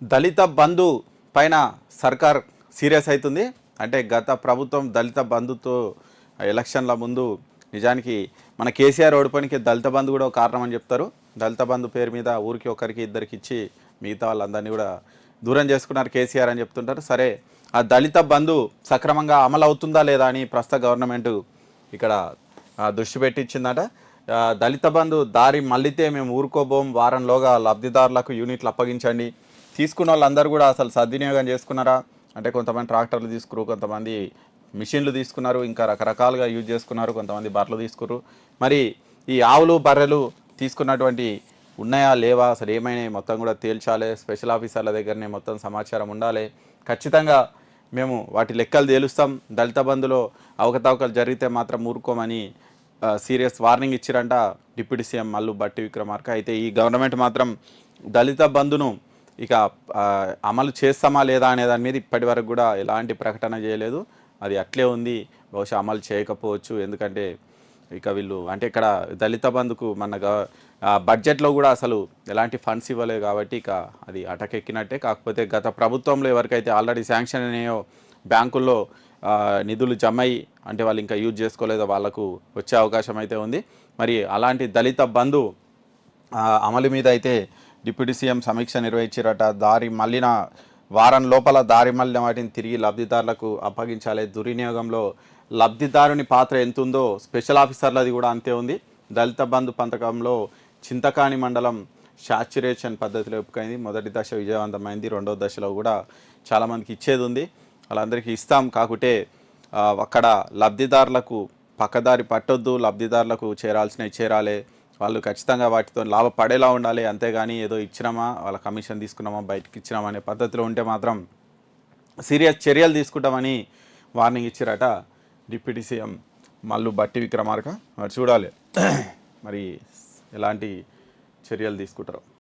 దళిత బంధు పైన సర్కార్ సీరియస్ అవుతుంది. అంటే గత ప్రభుత్వం దళిత బంధుతో ఎలక్షన్ల ముందు నిజానికి మన కేసీఆర్ ఓడిపోయినకి దళిత బంధు కూడా ఒక కారణం అని చెప్తారు. దళిత బంధు పేరు మీద ఊరికి ఒకరికి ఇద్దరికి ఇచ్చి మిగతా వాళ్ళందరినీ కూడా దూరం చేసుకున్నారు కేసీఆర్ అని చెప్తుంటారు. సరే, ఆ దళిత బంధు సక్రమంగా అమలు అవుతుందా లేదా అని ప్రస్తుత గవర్నమెంట్ ఇక్కడ దృష్టి పెట్టించిందట. దళిత బంధు దారి మళ్ళితే మేము ఊరుకోబోం, వారంలోగా లబ్ధిదారులకు యూనిట్లు అప్పగించండి. తీసుకున్న వాళ్ళందరూ కూడా అసలు సద్వినియోగం చేసుకున్నారా అంటే కొంతమంది ట్రాక్టర్లు తీసుకురు, కొంతమంది మిషన్లు తీసుకున్నారు, ఇంకా రకరకాలుగా యూజ్ చేసుకున్నారు, కొంతమంది బర్రెలు తీసుకురు. మరి ఈ ఆవులు బర్రెలు తీసుకున్నటువంటి ఉన్నాయా లేవా అసలు ఏమైనా మొత్తం కూడా తేల్చాలి. స్పెషల్ ఆఫీసర్ల దగ్గరనే మొత్తం సమాచారం ఉండాలి. ఖచ్చితంగా మేము వాటి లెక్కలు తేలుస్తాం. దళిత బంధులో అవకతవకలు జరిగితే మాత్రం ఊరుకోమని సీరియస్ వార్నింగ్ ఇచ్చిరంట డిప్యూటీ సీఎం మల్లు బట్టి విక్రమార్క. అయితే ఈ గవర్నమెంట్ మాత్రం దళిత బంధును ఇక అమలు చేస్తామా లేదా అనే దాని మీద ఇప్పటి వరకు కూడా ఎలాంటి ప్రకటన చేయలేదు. అది అట్లే ఉంది, బహుశా అమలు చేయకపోవచ్చు. ఎందుకంటే ఇక వీళ్ళు అంటే ఇక్కడ దళిత బంధుకు మన బడ్జెట్లో కూడా అసలు ఎలాంటి ఫండ్స్ ఇవ్వలేదు కాబట్టి ఇక అది అటకెక్కినట్టే. కాకపోతే గత ప్రభుత్వంలో ఎవరికైతే ఆల్రెడీ శాంక్షన్ అయినాయో బ్యాంకుల్లో నిధులు జమయి అంటే వాళ్ళు ఇంకా యూజ్ చేసుకోలేదో వాళ్ళకు వచ్చే అవకాశం అయితే ఉంది. మరి అలాంటి దళిత బంధు అమలు మీద అయితే డిప్యూటీ సీఎం సమీక్ష నిర్వహించారట. దారి మళ్ళిన వారం లోపల దారి మళ్ళిన వాటిని తిరిగి లబ్ధిదారులకు అప్పగించాలి. దుర్వినియోగంలో లబ్ధిదారుని పాత్ర ఎంత ఉందో స్పెషల్ ఆఫీసర్లది కూడా అంతే ఉంది. దళిత బంధు పథకంలో చింతకాని మండలం శాచ్యురేషన్ పద్ధతిలో ఒప్పుకైంది. మొదటి దశ విజయవంతమైంది. రెండవ దశలో కూడా చాలామందికి ఇచ్చేది ఉంది, వాళ్ళందరికీ ఇస్తాం. కాకుంటే అక్కడ లబ్ధిదారులకు పక్కదారి పట్టొద్దు, లబ్ధిదారులకు చేరాల్సినవి చేరాలి, వాళ్ళు ఖచ్చితంగా వాటితో లాభపడేలా ఉండాలి. అంతేగాని ఏదో ఇచ్చినామా వాళ్ళ కమిషన్ తీసుకున్నామా బయటకు ఇచ్చినామా అనే పద్ధతిలో ఉంటే మాత్రం సీరియస్ చర్యలు తీసుకుంటామని వార్నింగ్ ఇచ్చారట డిప్యూటీ సీఎం మల్లు బట్టి విక్రమార్క. మరి చూడాలి మరి ఎలాంటి చర్యలు తీసుకుంటారో.